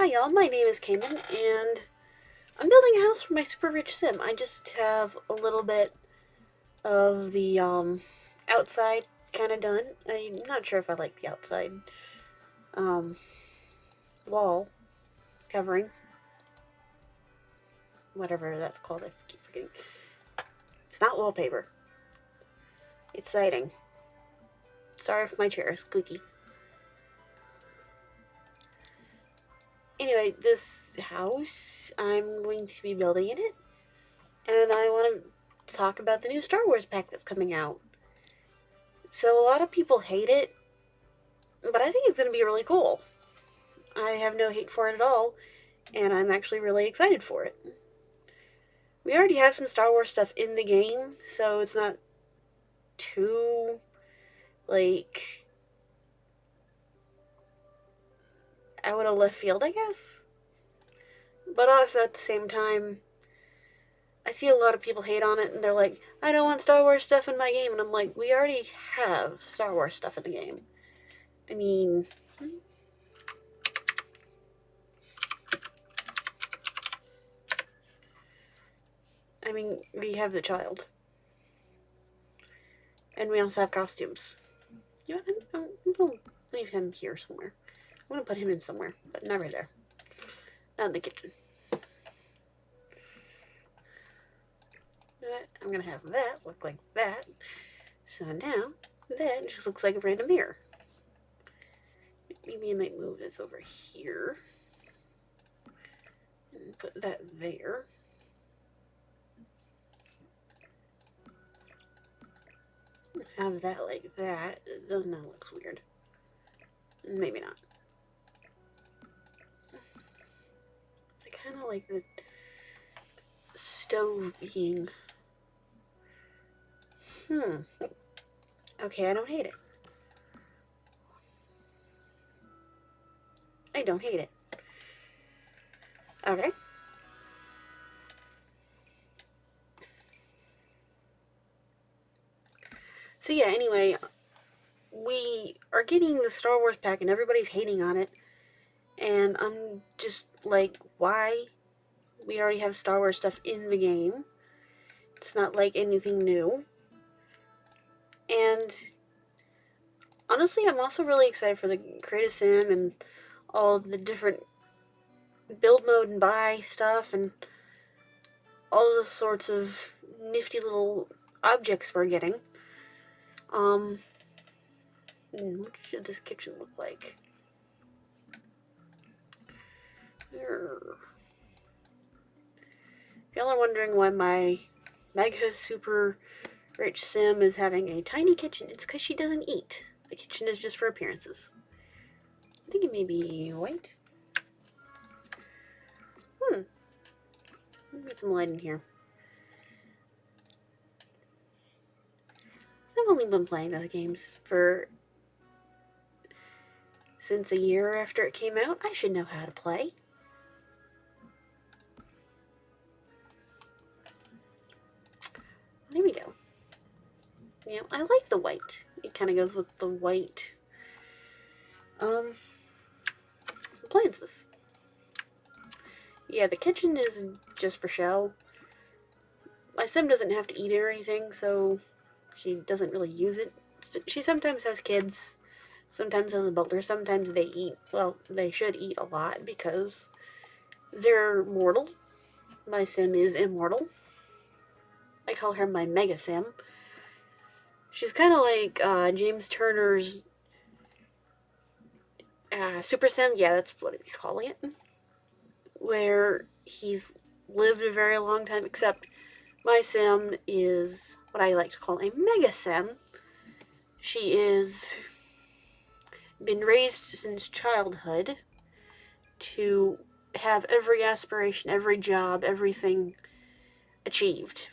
Hi y'all, my name is Cayman, and I'm building a house for my super rich sim. I just have a little bit of the outside kind of done. I'm not sure if I like the outside um wall covering, whatever that's called. I keep forgetting. It's not wallpaper. It's siding. Sorry if my chair is squeaky. Anyway, this house, I'm going to be building in it, and I want to talk about the new Star Wars pack that's coming out. So a lot of people hate it, but I think it's going to be really cool. I have no hate for it at all, and I'm actually really excited for it. We already have some Star Wars stuff in the game, so it's not too, like, out of left field, I guess. But also at the same time, I see a lot of people hate on it, and they're like, I don't want Star Wars stuff in my game. And I'm like, we already have Star Wars stuff in the game. I mean, we have the child. And we also have costumes. You know, I'm going to leave him here somewhere. I'm going to put him in somewhere, but not right there. Not in the kitchen. I'm going to have that look like that. So now, that just looks like a random mirror. Maybe I might move this over here. And put that there. Have that like that. That looks weird. Maybe not. I kind of like the stove being... Okay, I don't hate it. I don't hate it. Okay. So yeah, anyway, we are getting the Star Wars pack and everybody's hating on it. And I'm just like, why? We already have Star Wars stuff in the game. It's not like anything new. And honestly, I'm also really excited for the Create a Sim and all the different build mode and buy stuff and all the sorts of nifty little objects we're getting. What should this kitchen look like? If y'all are wondering why my mega super rich sim is having a tiny kitchen, it's because she doesn't eat. The kitchen is just for appearances. I think it may be white. Get some light in here. I've only been playing those games since a year after it came out. I should know how to play. There we go. You know, I like the white. It kind of goes with the white appliances. Yeah, the kitchen is just for show. My sim doesn't have to eat it or anything, so she doesn't really use it. She sometimes has kids, sometimes has a butler, sometimes they eat. Well, they should eat a lot because they're mortal. My sim is immortal. I call her my mega sim. She's kind of like James Turner's super sim. Yeah, that's what he's calling it. Where he's lived a very long time, except my sim is what I like to call a mega sim. She is been raised since childhood to have every aspiration, every job, everything achieved.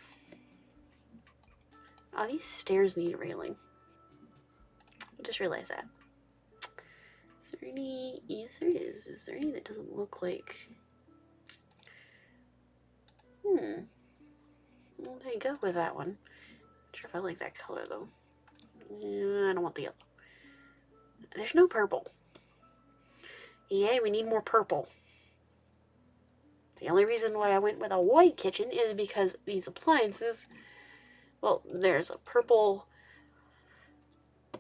Oh, these stairs need a railing. I just realized that. Is there any? Yes, there is. Is there any that doesn't look like? Well, there you go with that one. Not sure if I like that color though. I don't want the yellow. There's no purple. Yay, we need more purple. The only reason why I went with a white kitchen is because these appliances, well, there's a purple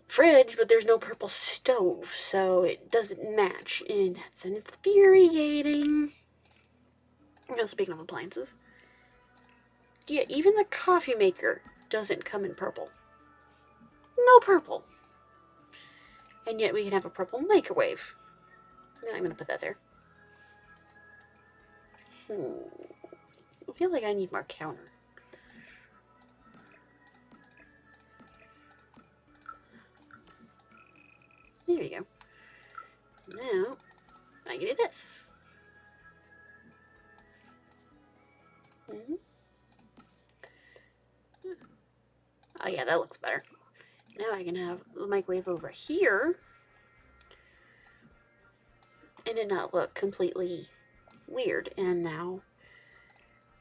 fridge, but there's no purple stove, so it doesn't match, and that's infuriating. Now, speaking of appliances, yeah, even the coffee maker doesn't come in purple. No purple. And yet we can have a purple microwave. I'm going to put that there. I feel like I need more counter. There you go. Now, I can do this. Oh yeah, that looks better. Now I can have the microwave over here and it not look completely weird. And now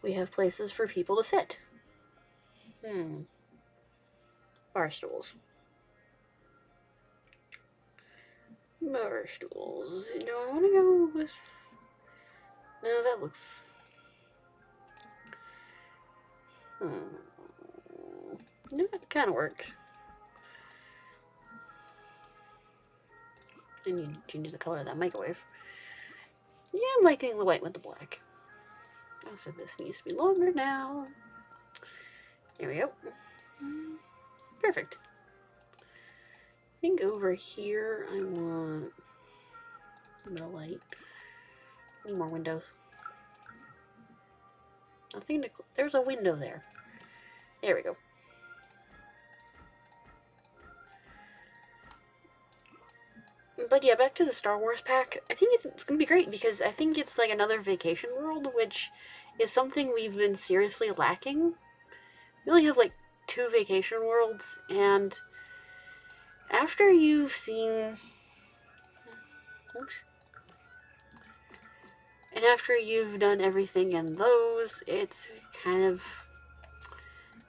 we have places for people to sit. Bar stools. Bar stools. Do I want to go with... No, that looks... No, it kind of works. I need to change the color of that microwave. Yeah, I'm liking the white with the black. Also, this needs to be longer now. There we go. Perfect. I think over here I want a bit of light. Need more windows. Nothing to... There's a window there. There we go. But yeah, back to the Star Wars pack. I think it's going to be great because I think it's like another vacation world, which is something we've been seriously lacking. We only have like 2 vacation worlds, and after you've seen... Oops. And after you've done everything in those, it's kind of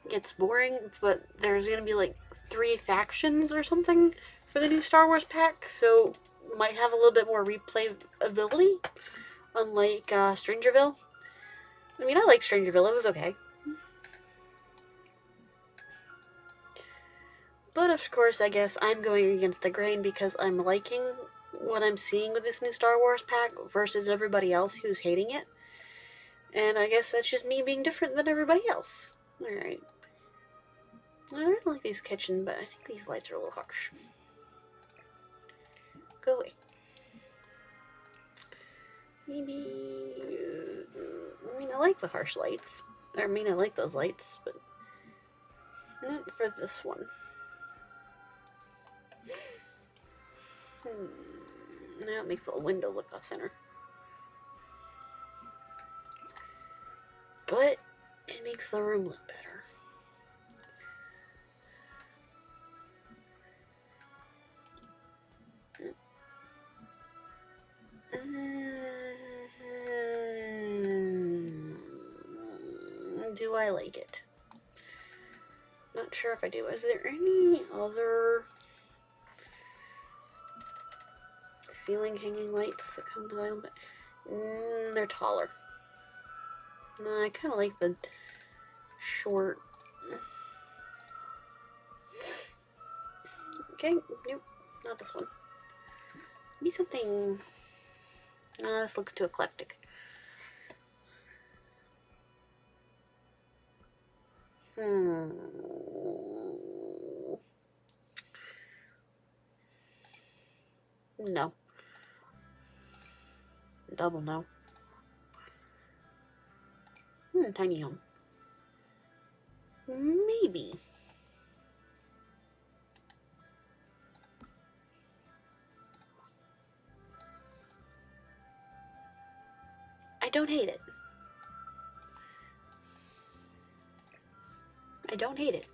gets boring, but there's going to be like 3 factions or something for the new Star Wars pack, so might have a little bit more replayability, unlike Strangerville. I mean, I like Strangerville, it was okay. But of course, I guess I'm going against the grain because I'm liking what I'm seeing with this new Star Wars pack versus everybody else who's hating it. And I guess that's just me being different than everybody else. Alright. I really like these kitchen, but I think these lights are a little harsh. Go away. Maybe... I mean, I like the harsh lights. I mean, I like those lights, but not for this one. Now it makes the window look off-center. But it makes the room look better. Do I like it? Not sure if I do. Is there any other ceiling hanging lights that come with them? They're taller. No, I kind of like the short. Okay, nope, not this one. Maybe something... No, this looks too eclectic. No. Double no. Tiny home. Maybe. I don't hate it. I don't hate it.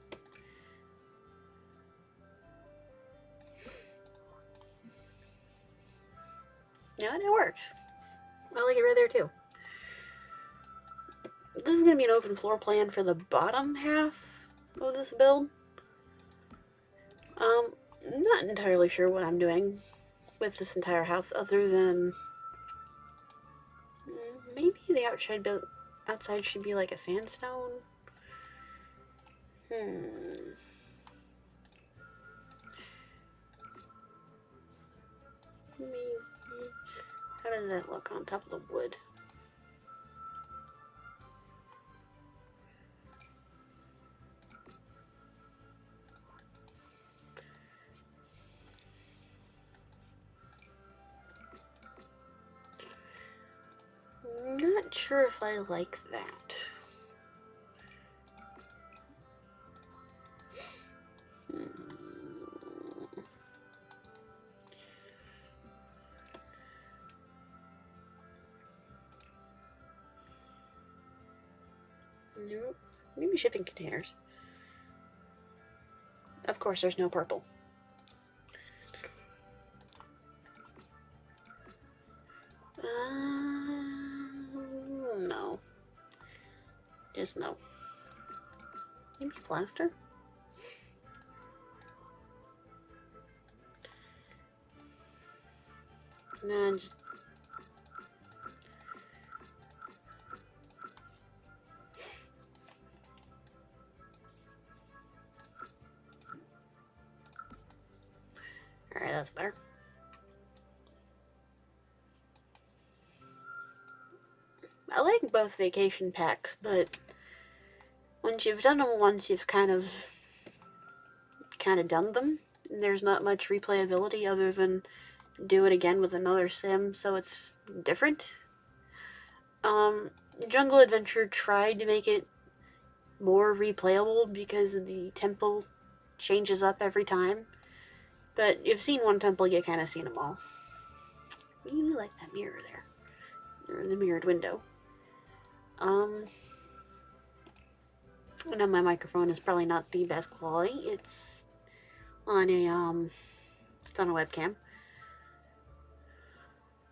No, it works. I like it right there too. This is going to be an open floor plan for the bottom half of this build. Not entirely sure what I'm doing with this entire house other than Maybe the outside should be like a sandstone. Maybe. How does that look on top of the wood? Not sure if I like that. Nope. Maybe shipping containers. Of course, there's no purple. No. Just no. Maybe plaster? Nah, just... Alright, that's better. I like both vacation packs, but once you've done them once, you've kind of done them. There's not much replayability other than do it again with another sim, so it's different. Jungle Adventure tried to make it more replayable because the temple changes up every time. But you've seen one temple, you kind of seen them all. You like that mirror there. Or the mirrored window. I know my microphone is probably not the best quality. It's on a, it's on a webcam.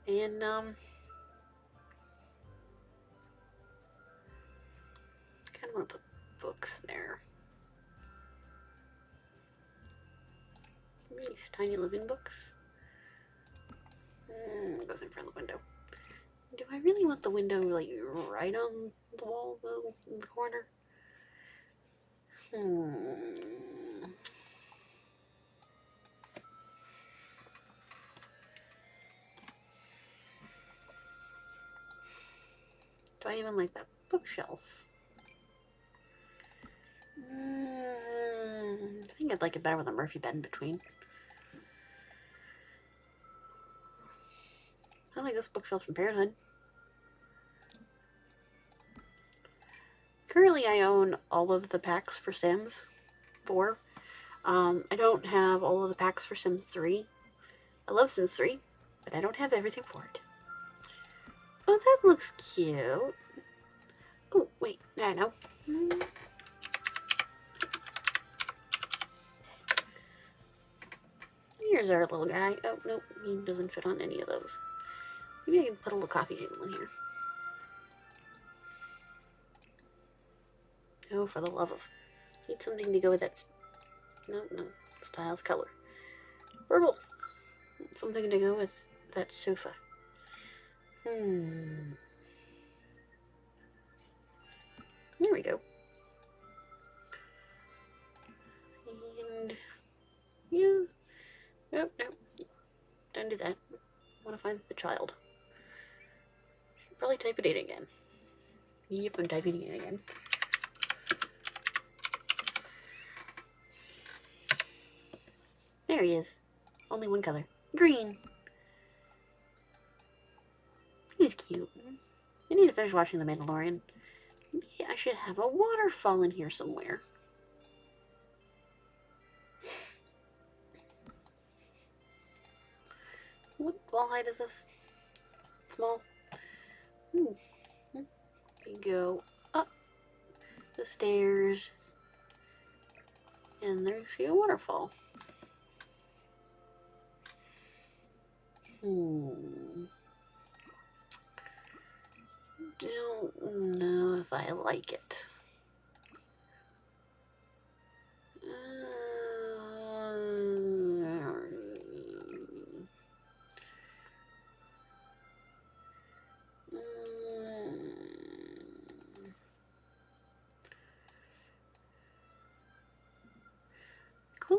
And, kind of want to put books there. These tiny living books. It goes in front of the window. Do I really want the window, like, right on the wall, though, in the corner? Do I even like that bookshelf? I think I'd like it better with a Murphy bed in between. I like this bookshelf from Parenthood. Currently, I own all of the packs for Sims 4. I don't have all of the packs for Sims 3. I love Sims 3, but I don't have everything for it. Oh, that looks cute. Oh, wait, I know. Here's our little guy. Oh, nope, he doesn't fit on any of those. Maybe I can put a little coffee table in here. Oh, for the love of... Need something to go with that... No, styles, color. Purple. Something to go with that sofa. There we go. And... yeah. Nope. Don't do that. I want to find the child. Should probably type it in again. Yep, I'm typing it in again. There he is. Only one color. Green. He's cute. I need to finish watching The Mandalorian. Maybe I should have a waterfall in here somewhere. What wall height is this? Small. We go up the stairs, and there's a waterfall. Don't know if I like it.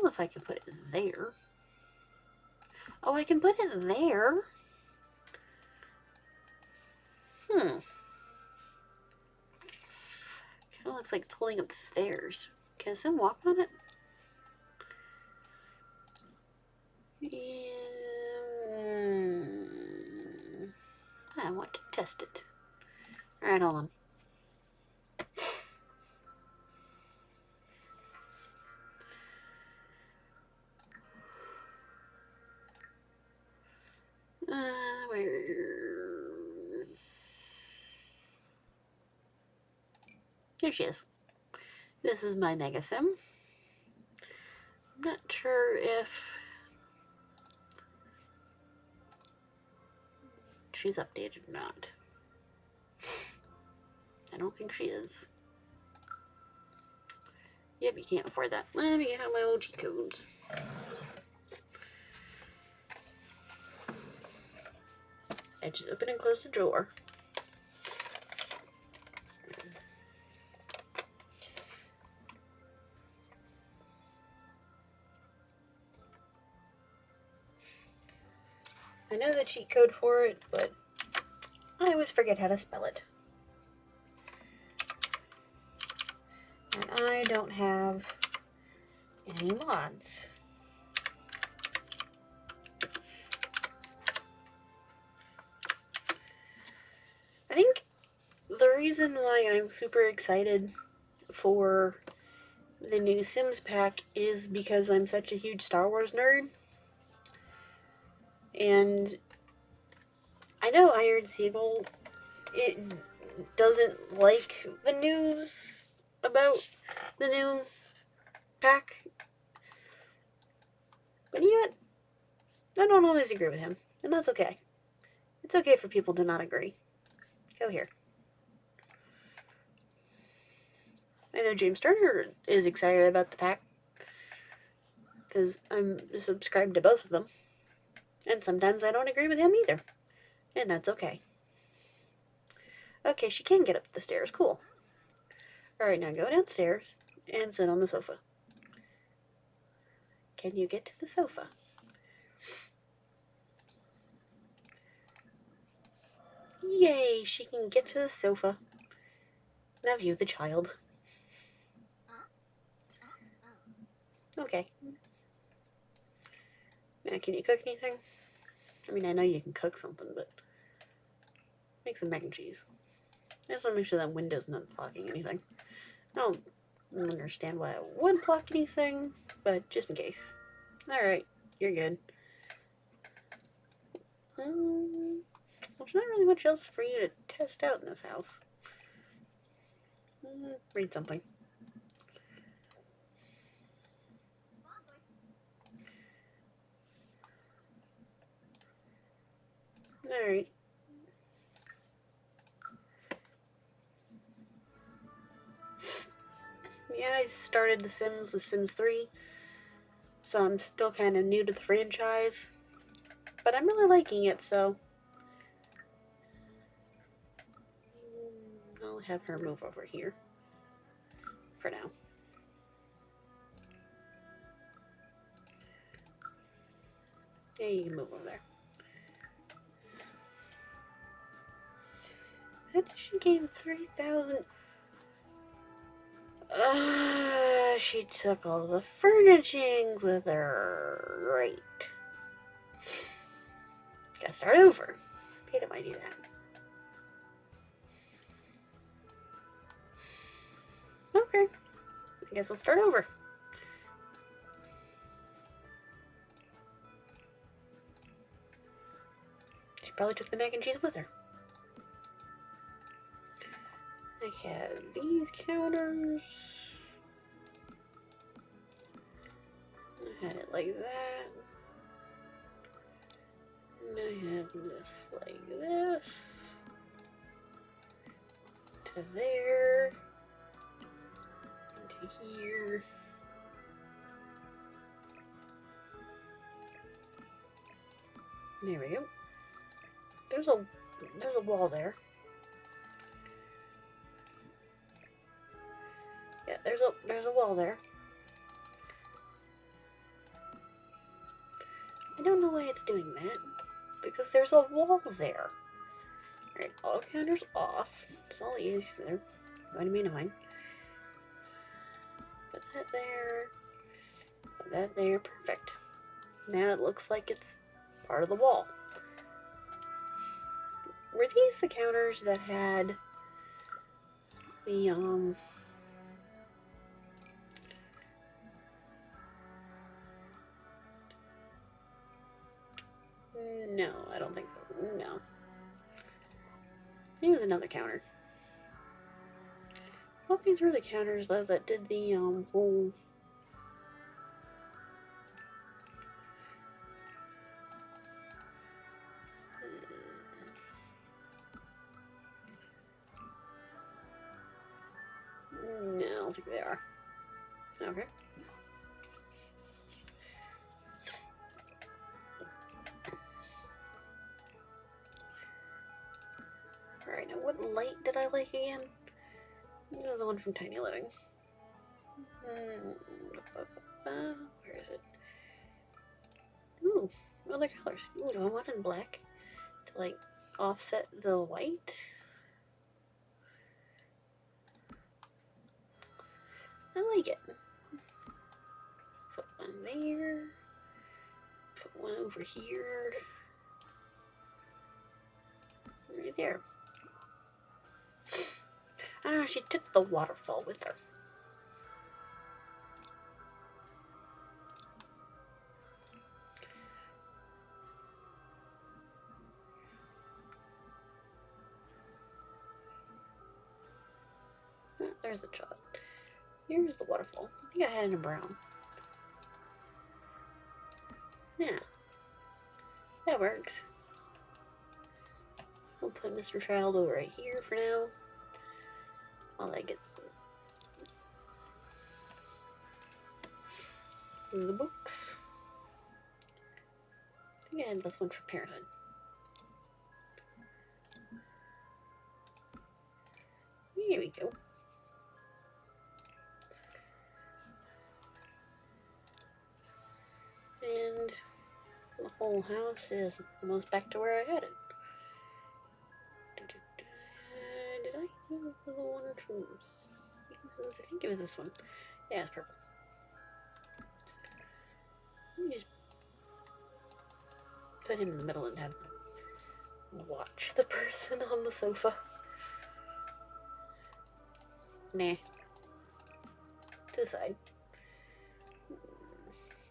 know if I can put it there. Oh, I can put it there. Kind of looks like pulling up the stairs. Can Sim walk on it? I want to test it. Alright, hold on. Where? Here she is. This is my Mega Sim. I'm not sure if she's updated or not. I don't think she is. Yep, you can't afford that. Let me get out my old G codes. I just open and close the drawer. I know the cheat code for it, but I always forget how to spell it. And I don't have any mods. I think the reason why I'm super excited for the new Sims pack is because I'm such a huge Star Wars nerd. And I know Iron Seagull, it doesn't like the news about the new pack. But you know what? I don't always agree with him, and that's okay. It's okay for people to not agree. Go here. I know James Turner is excited about the pack, because I'm subscribed to both of them. And sometimes I don't agree with him either. And that's okay. Okay, she can get up the stairs. Cool. Alright, now go downstairs and sit on the sofa. Can you get to the sofa? Yay, she can get to the sofa. Now view the child. Okay. Now, can you cook anything? I mean, I know you can cook something, but make some mac and cheese. I just want to make sure that window's not blocking anything. I don't understand why it would block anything, but just in case. Alright, you're good. There's not really much else for you to test out in this house. Read something. Alright. Yeah, I started The Sims with Sims 3, so I'm still kind of new to the franchise, but I'm really liking it, so I'll have her move over here for now. Yeah, you can move over there. How did she gain 3,000? She took all the furnishings with her. Great. Gotta start over. Okay, do I do that? Okay. I guess I'll start over. She probably took the mac and cheese with her. I have these counters. I had it like that. And I have this like this. To there. To here. There we go. There's a wall there. Yeah, there's a wall there. I don't know why it's doing that. Because there's a wall there. Alright, all counters off. It's all these. They're going to be annoying. Put that there. Put that there. Perfect. Now it looks like it's part of the wall. Were these the counters that had the, no, I don't think so. No. It was another counter. Well, these were the counters though that did the, whole... No, I don't think they are. Okay. Alright, now what light did I like again? It was the one from Tiny Living. Where is it? Ooh, other colors. Ooh, do I want it in black? To, like, offset the white? I like it. Put one there. Put one over here. Right there. Ah, she took the waterfall with her. Oh, there's the child. Here's the waterfall. I think I had it in brown. Yeah. That works. I'll put Mr. Child over right here for now. While I get the books. I think I had this one for Parenthood. Here we go. And the whole house is almost back to where I had it. Did I use the one from Seasons? I think it was this one. Yeah, it's purple. Let me just put him in the middle and have him watch the person on the sofa. Nah. To the side.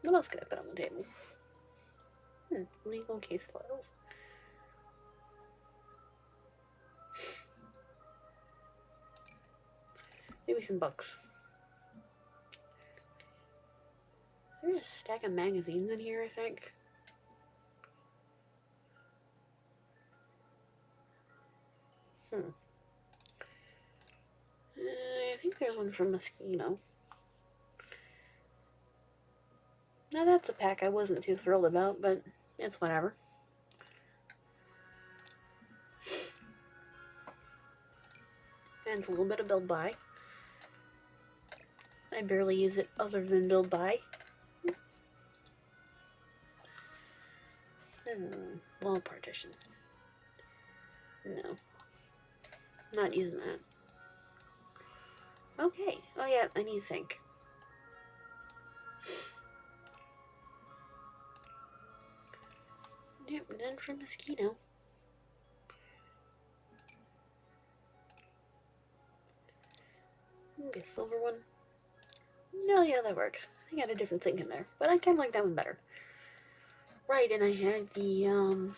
What else could I put on the table? Legal case files. Maybe some books. There's a stack of magazines in here, I think. I think there's one from Moschino. Now that's a pack I wasn't too thrilled about, but it's whatever. And it's a little bit of Build By. I barely use it other than Build By. Wall partition. No. Not using that. Okay. Oh yeah, I need sink. Yep, done for Moschino. Maybe a silver one. No, yeah, that works. I got a different sink in there, but I kind of like that one better. Right, and I had the,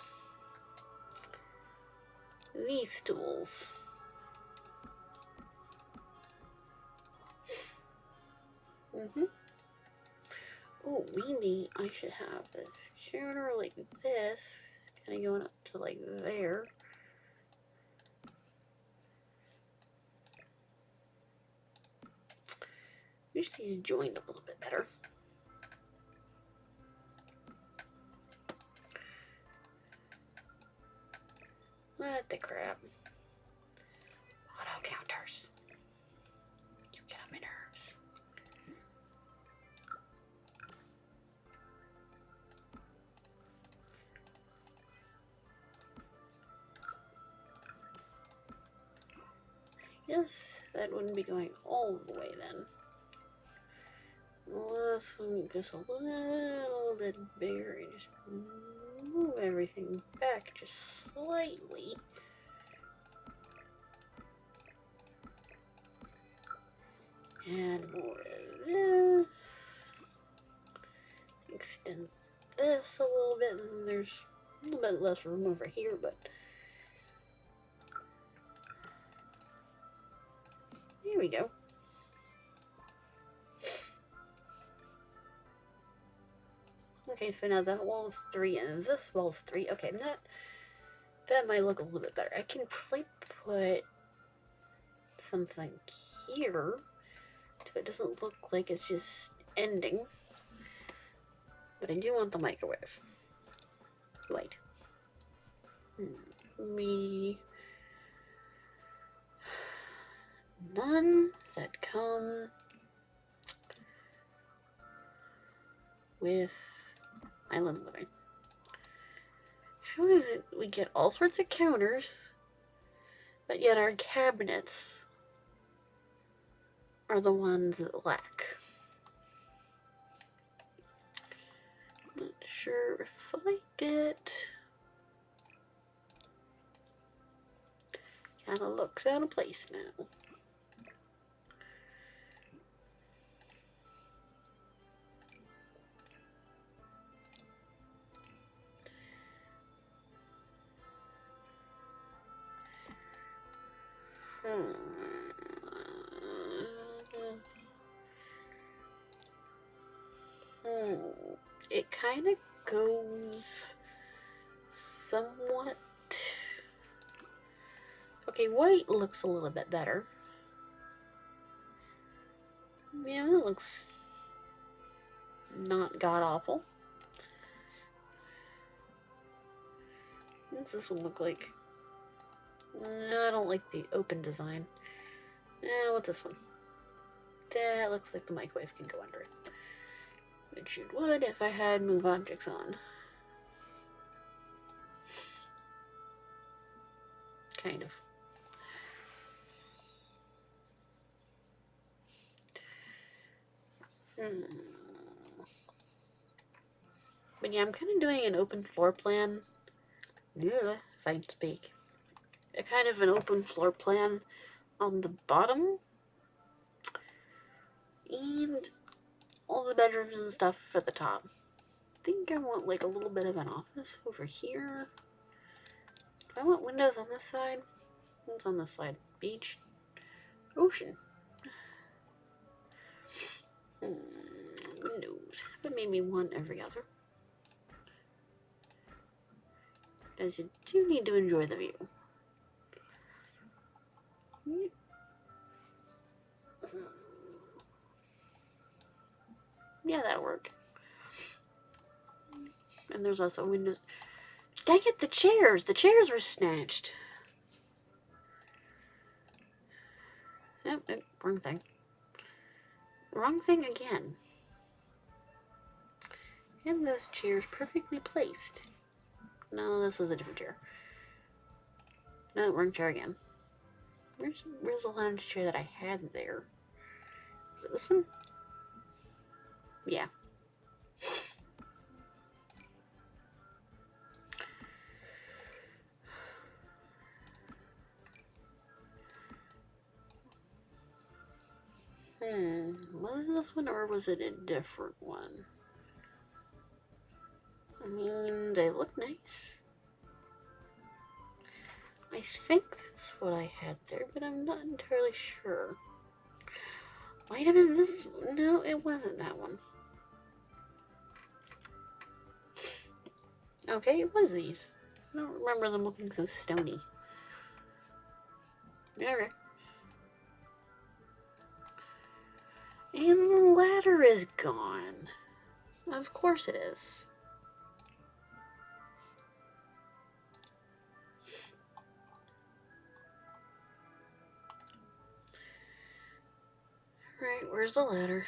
these stools. Oh, maybe I should have this counter like this, kind of going up to like there. Wish these joined a little bit better. What the crap. Auto counters. You get on my nerves. Yes, that wouldn't be going all the way then. Let's make this a little bit bigger and just move everything back just slightly. And more of this. Extend this a little bit, and there's a little bit less room over here, but there we go. Okay, so now that wall's 3 and this wall's 3. Okay, that might look a little bit better. I can probably put something here so it doesn't look like it's just ending. But I do want the microwave. Light. None that come with island living. How is it we get all sorts of counters, but yet our cabinets are the ones that lack? Not sure if I like it. Kinda looks out of place now. It kind of goes somewhat... Okay, white looks a little bit better. Yeah, that looks not god-awful. What does this one look like? I don't like the open design. What's this one? That looks like the microwave can go under it. Which it would if I had move objects on. Kind of. But yeah, I'm kind of doing an open floor plan. If I can speak. A kind of an open floor plan on the bottom. And all the bedrooms and stuff at the top. I think I want like a little bit of an office over here. Do I want windows on this side? What's on this side? Beach? Ocean. Windows. But maybe one every other. Because you do need to enjoy the view. Yeah, that'll work. And there's also windows. Dang it, the chairs! The chairs were snatched. Nope, wrong thing. Wrong thing again. And this chair's perfectly placed. No, this is a different chair. No, wrong chair again. Where's the lounge chair that I had there? Is it this one? Yeah. Was it this one or was it a different one? I mean, they look nice. I think that's what I had there, but I'm not entirely sure. Might have been this one. No, it wasn't that one. Okay, it was these. I don't remember them looking so stony. Alright. And the ladder is gone. Of course it is. Right, where's the ladder?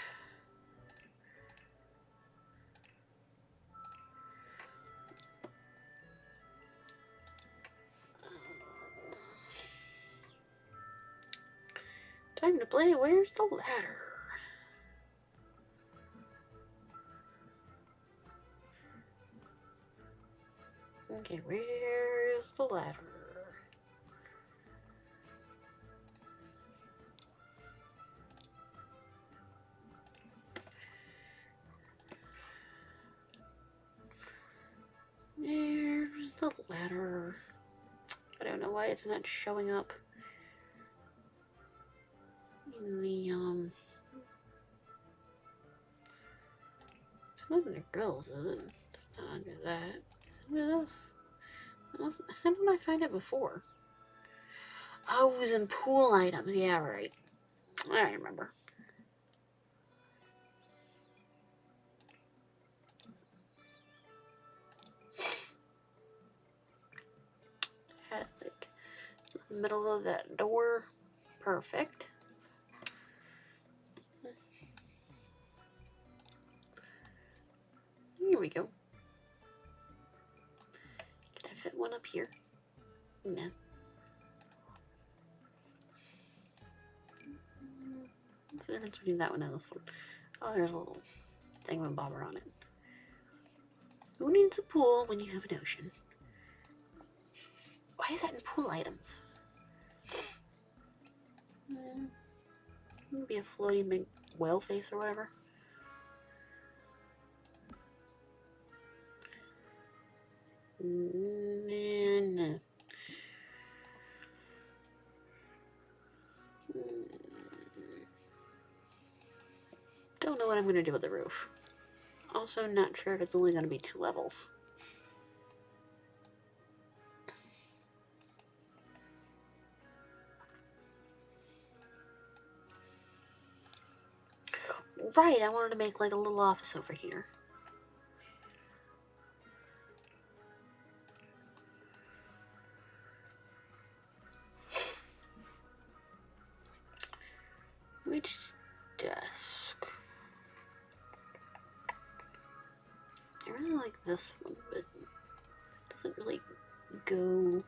Time to play Where's the Ladder? Okay, where's the ladder? Where's the ladder? I don't know why it's not showing up in the, it's not under grills, is it? It's not under that. Is it under this? How did I find it before? Oh, it was in pool items. Yeah, right. I remember. Had it like in the middle of that door. Perfect. Here we go. Can I fit one up here? No. What's the difference between that one and this one? Oh, there's a little thingamabobber on it. Who needs a pool when you have an ocean? Why is that in pool items? Maybe a floating big whale face or whatever. No. Don't know what I'm going to do with the roof. Also not sure if it's only going to be 2 levels. Right, I wanted to make like a little office over here. Which desk? I really like this one, but it doesn't really go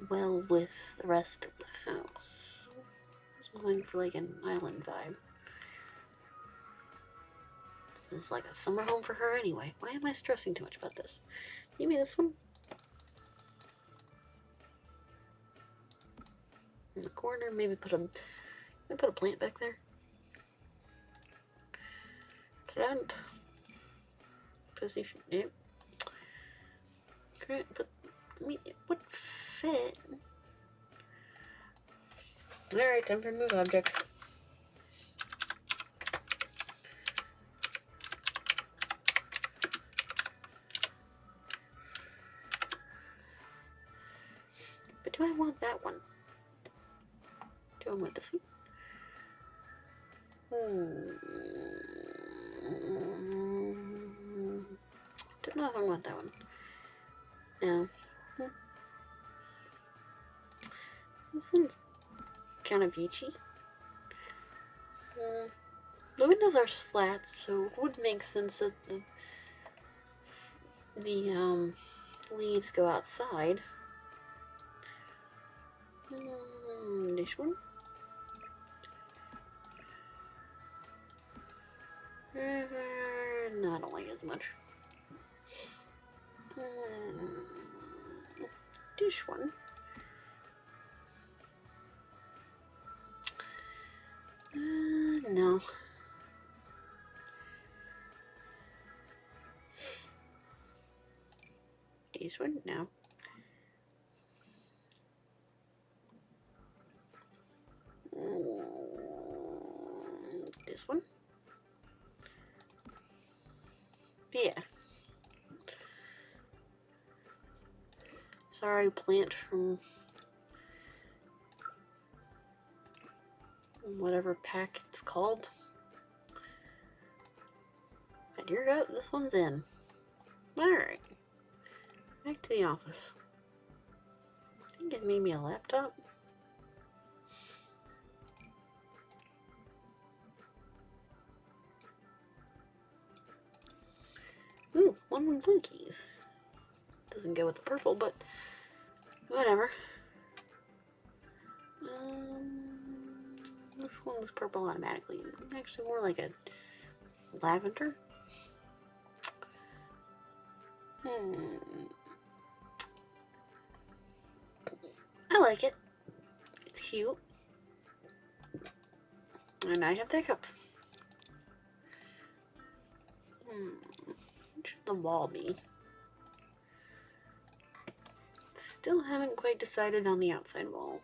well with the rest of the house. I'm going for like an island vibe. This is like a summer home for her anyway. Why am I stressing too much about this? Maybe this one? In the corner, maybe put a plant back there. Plant. Position. Yep. Great, but I mean, it would fit. Alright, time for move objects. But do I want that one? Do I want this one? Don't know if I want that one. No. This one's kind of beachy. The windows are slats, so it would make sense that the leaves go outside. This one. No, I don't like it as much. This one. No. This one? No. This one? Yeah. Sorry, plant from whatever pack it's called. But you're out. This one's in. Alright. Back to the office. I think it made me a laptop. Ooh, one with blue keys. Doesn't go with the purple, but whatever. This one is purple automatically. Actually, more like a lavender. I like it. It's cute. And I have teacups. What should the wall be? Still haven't quite decided on the outside wall.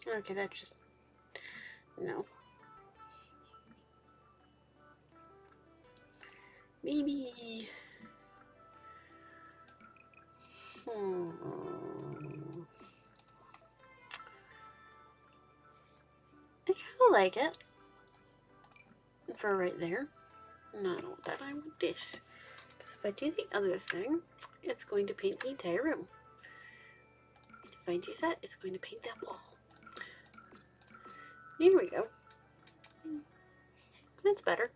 Okay, that's just... no. Maybe... I kind of like it. For right there. No, I don't want that. I want this. Because if I do the other thing, it's going to paint the entire room. If I do that, it's going to paint that wall. Here we go. That's better.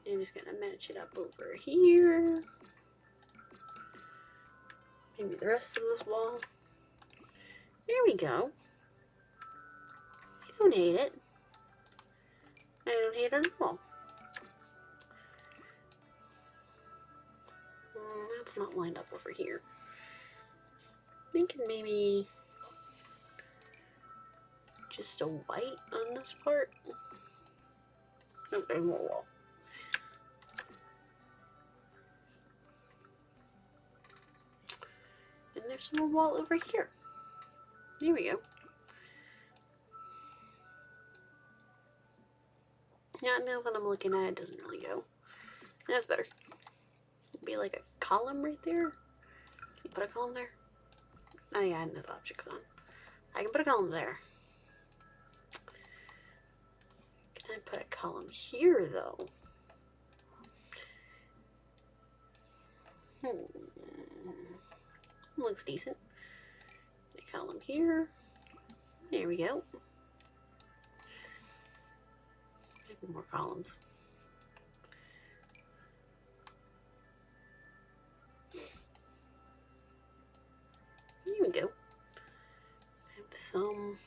I'm just gonna match it up over here. Maybe the rest of this wall. There we go. I don't hate it. I don't hate it at all. That's not lined up over here. Thinking maybe just a white on this part. Oh, there's more wall. And there's some more wall over here. There we go. Yeah, now that I'm looking at it, doesn't really go. That's better. It'd be like a column right there. Can you put a column there? Oh yeah, I have no objects on. I can put a column there. Can I put a column here, though? Looks decent. A column here. There we go. Maybe more columns. There we go. Have some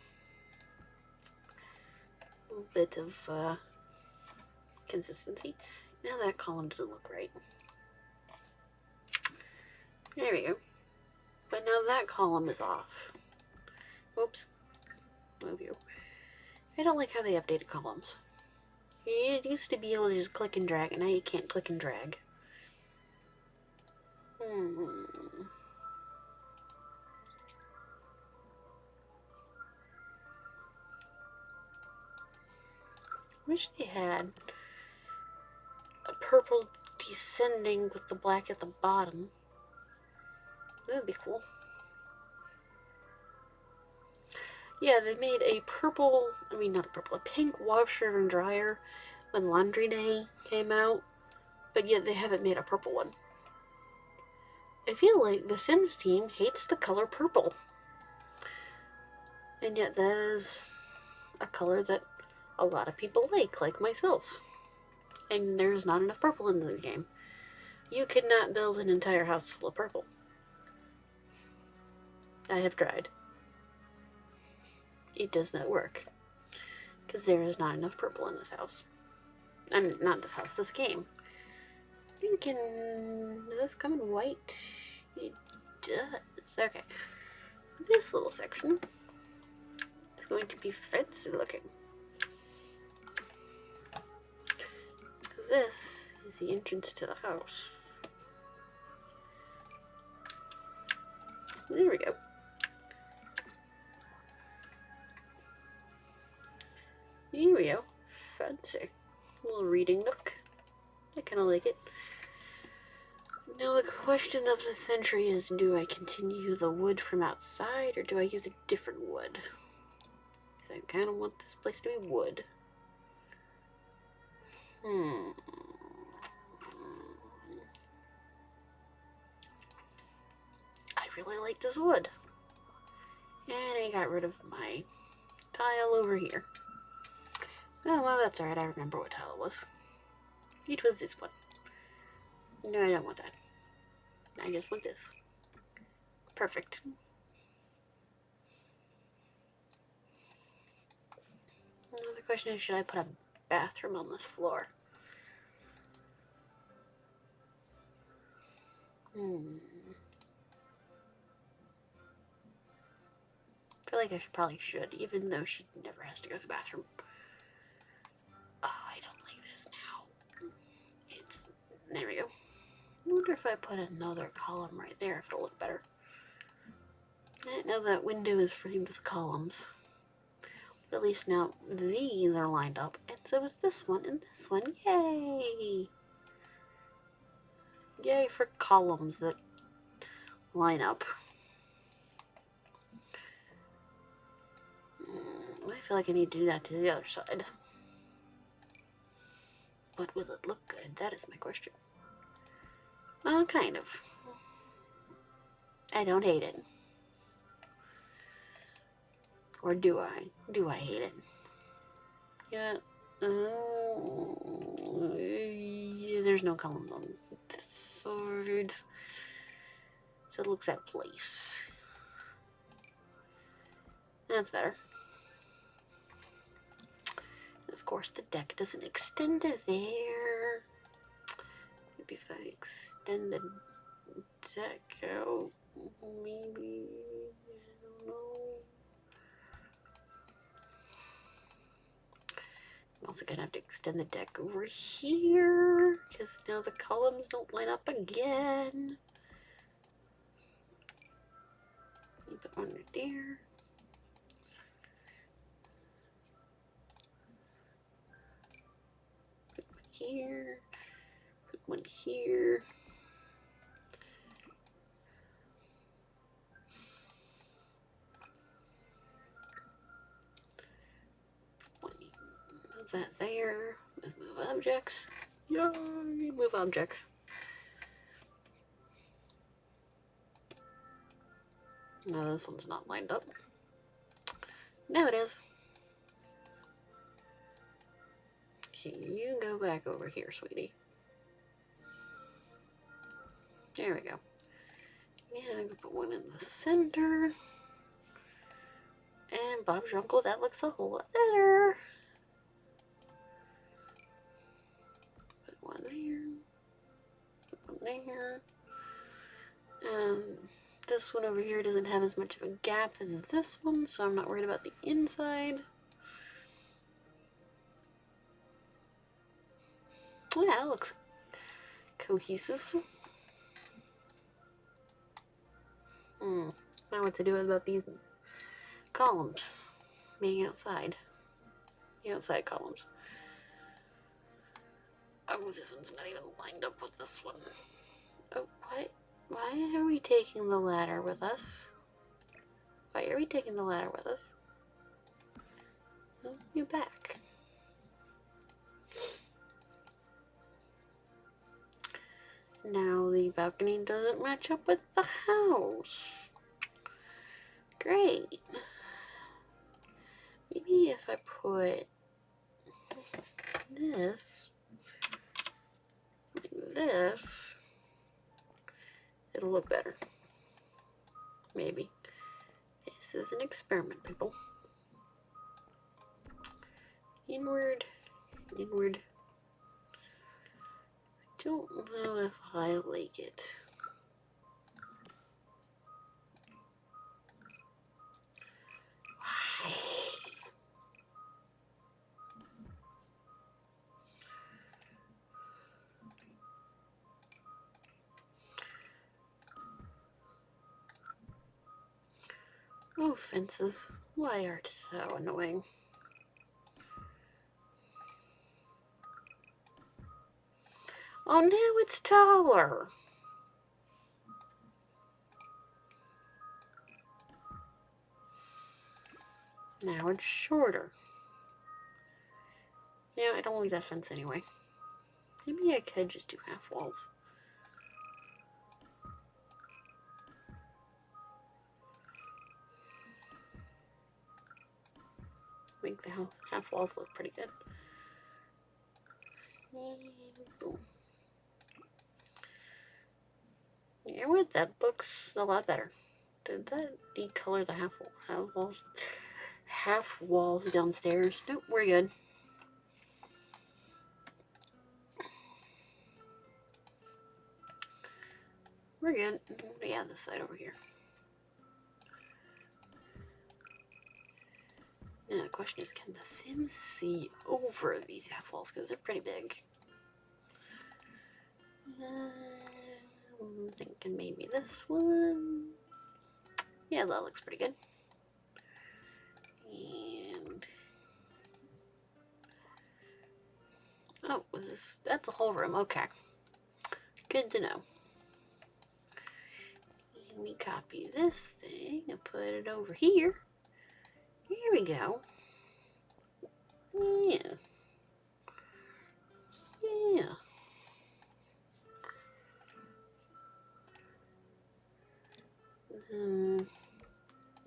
little bit of consistency. Now that column doesn't look right. There we go. But now that column is off. Oops. Move you. I don't like how they updated columns. It used to be able to just click and drag, and now you can't click and drag. Wish they had a purple descending with the black at the bottom. That would be cool. Yeah, they made a purple, I mean not a purple, a pink washer and dryer when Laundry Day came out, but yet they haven't made a purple one. I feel like the Sims team hates the color purple. And yet that is a color that a lot of people like myself. And there's not enough purple in the game. You could not build an entire house full of purple. I have tried. It does not work. Because there is not enough purple in this house. I mean, not this house, this game. Thinking, does this come in white? It does. Okay. This little section is going to be fancy looking. Because this is the entrance to the house. There we go. Here we go. Fancy. A little reading nook. I kind of like it. Now the question of the century is, do I continue the wood from outside or do I use a different wood? Because I kind of want this place to be wood. I really like this wood. And I got rid of my tile over here. Oh, well, that's alright. I remember what tile it was. It was this one. No, I don't want that. I just want this. Perfect. Now the question is, should I put a bathroom on this floor? I feel like I probably should, even though she never has to go to the bathroom. Oh, I don't like this now. There we go. I wonder if I put another column right there, if it'll look better. I know that window is framed with columns. But at least now these are lined up, and so is this one and this one. Yay! Yay for columns that line up. I feel like I need to do that to the other side. But will it look good? That is my question. Well, kind of. I don't hate it. Or do I? Do I hate it? Yeah. Yeah, there's no column on this sword. So it looks out of place. That's better. And of course, the deck doesn't extend to there. Maybe if I extend the deck out, maybe, I don't know. I'm also gonna have to extend the deck over here because now the columns don't line up again. Put one right there. Put one here. Put one here. Move that there. Move objects. Yay! Move objects. No, this one's not lined up. Now it is. You go back over here, sweetie. There we go. Yeah, I'm gonna put one in the center. And Bob's your uncle, that looks a whole lot better. Put one there. Put one there. This one over here doesn't have as much of a gap as this one, so I'm not worried about the inside. Oh yeah, that looks cohesive. Now what to do about these columns being outside. The outside columns. Oh, this one's not even lined up with this one. Oh, what? Why are we taking the ladder with us? Why are we taking the ladder with us? Oh, you're back. Now the balcony doesn't match up with the house. Great. Maybe if I put this like this, it'll look better. Maybe. This is an experiment, people. Inward, inward. I don't know if I like it. Why? Oh, fences. Why art so annoying? Oh, now it's taller. Now it's shorter. Yeah, I don't like that fence anyway. Maybe I could just do half walls. make the half walls look pretty good. Boom. You know what? That looks a lot better. Did that decolor the half walls downstairs? Nope, we're good. We're good. Yeah, this side over here. Now the question is, can the Sims see over these half walls? Because they're pretty big. I'm thinking maybe this one. Yeah, that looks pretty good. And oh, that's a whole room. Okay, good to know. And we copy this thing and put it over here. Here we go. Yeah. Yeah.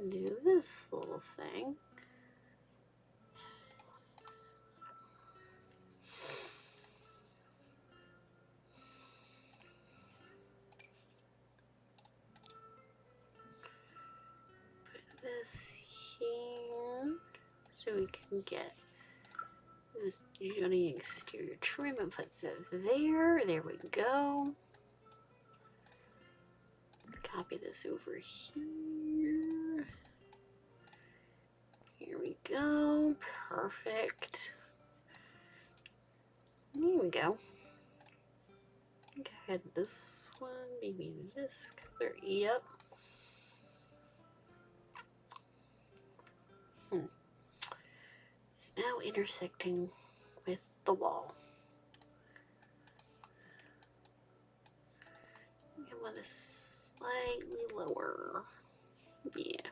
Do this little thing. Put this here so we can get this usually exterior trim and put that there. There we go. Copy this over here. Here we go. Perfect. Here we go. Go ahead, this one, maybe this color. Yep. It's now intersecting with the wall. I want this slightly lower. Yeah.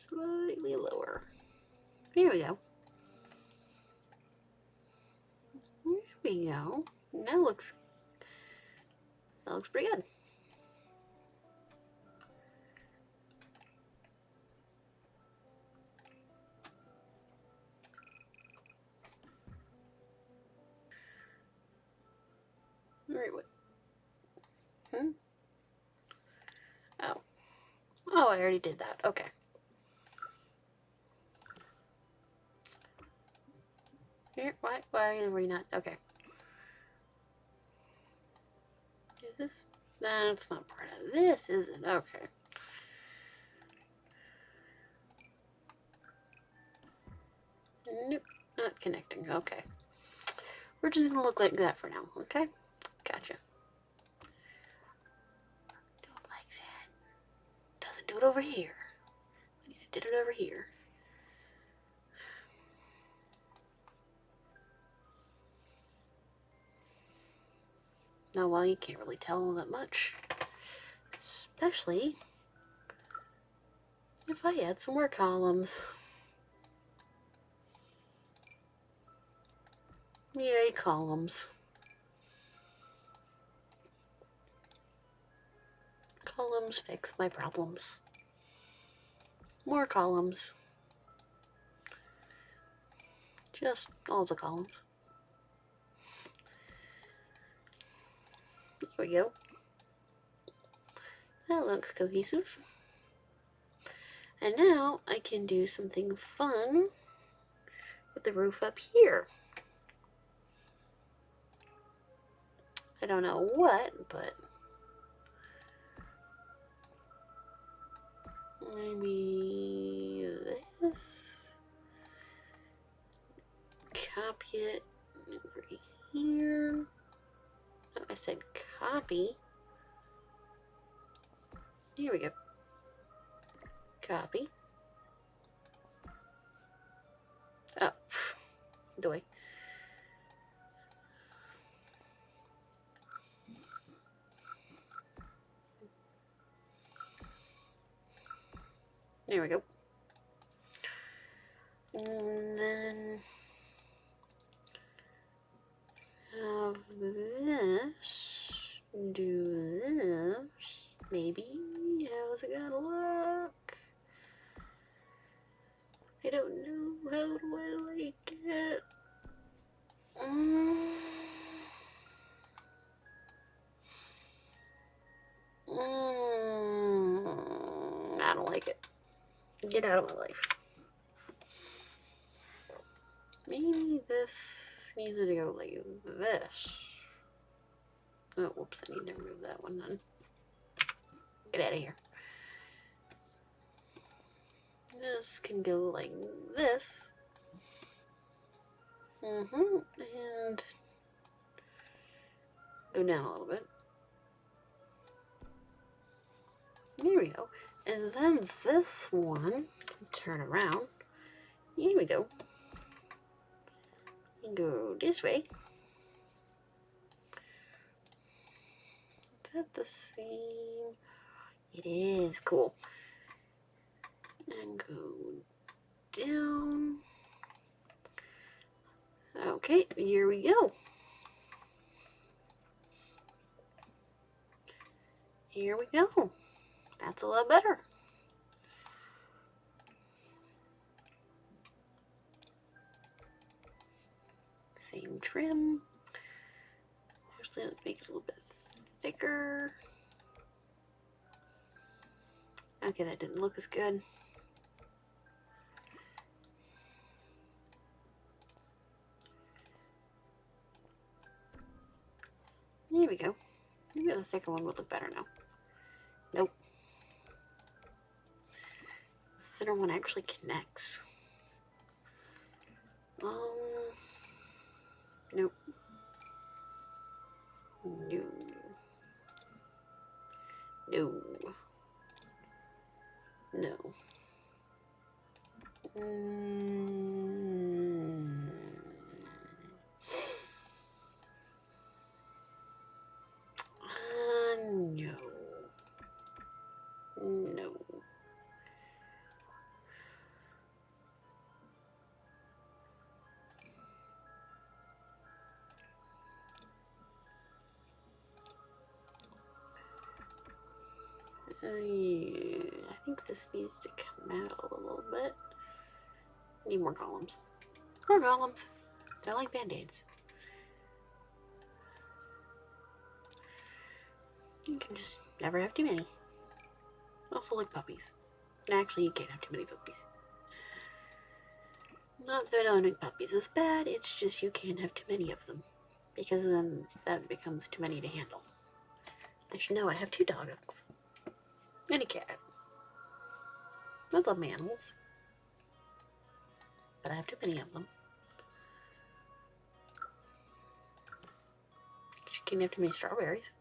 Slightly lower. Here we go. Here we go. That looks pretty good. Alright, what? Oh, I already did that. Okay. Here, why are we not? Okay. Is this? That's not part of this, is it? Okay. Nope, not connecting. Okay. We're just gonna look like that for now, okay? Gotcha. Do it like that. Doesn't do it over here. I did it over here. Now, well, you can't really tell that much. Especially if I add some more columns. Yay, columns. Columns fix my problems. More columns. Just all the columns. There we go. That looks cohesive. And now I can do something fun with the roof up here. I don't know what, but maybe this. Copy it over here. Oh, I said copy. Here we go. Copy. Oh, do I? There we go. And then have this. Do this. Maybe. How's it gonna look? I don't know. How do I like it? Mm. I don't like it. Get out of my life. Maybe this needs to go like this. Oh, whoops, I need to remove that one then. Get out of here. This can go like this. And go down a little bit. There we go. And then this one can turn around. Here we go. And go this way. Is that the same? It is. Cool. And go down. Okay, here we go. Here we go. That's a lot better. Same trim. Actually, let's make it a little bit thicker. Okay, that didn't look as good. There we go. Maybe the thicker one would look better now. Nope. The center one actually connects. Nope. No. No. No. No. No. I think this needs to come out a little bit. Need more columns. More columns. They're like band-aids. You can just never have too many. Also like puppies. Actually, you can't have too many puppies. Not that owning puppies is bad, it's just you can't have too many of them. Because then that becomes too many to handle. As you know, I have 2 dogs. And a cat. I love animals. But I have too many of them. You can't have too many strawberries.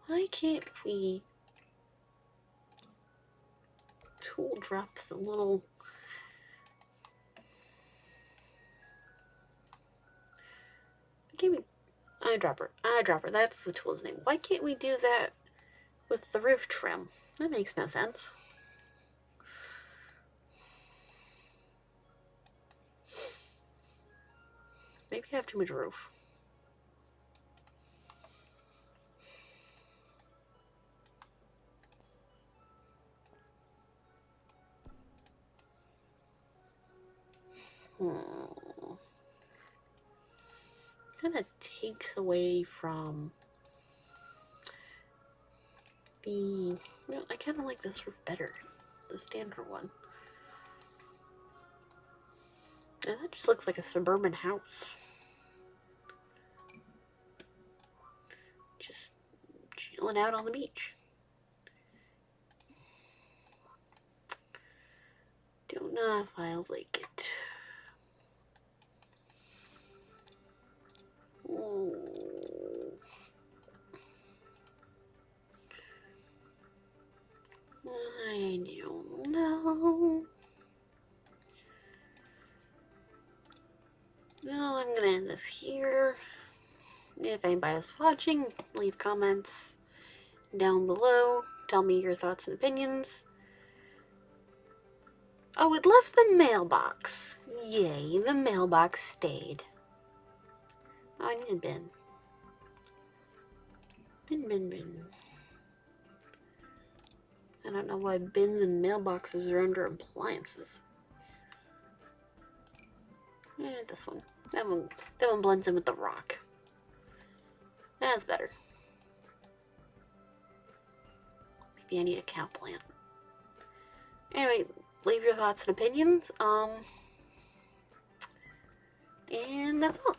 Why can't we tool drop the little... Eyedropper, that's the tool's name. Why can't we do that with the roof trim? That makes no sense. Maybe I have too much roof. Kind of takes away from the... Well, I kind of like this roof better. The standard one. And that just looks like a suburban house. Just chilling out on the beach. Don't know if I like it. Ooh. I don't know. Well, I'm gonna end this here. If anybody's watching, leave comments down below. Tell me your thoughts and opinions. Oh, it left the mailbox. Yay, the mailbox stayed. Oh, I need a bin. Bin. I don't know why bins and mailboxes are under appliances. This one. That one blends in with the rock. That's better. Maybe I need a cow plant. Anyway, leave your thoughts and opinions. And that's all.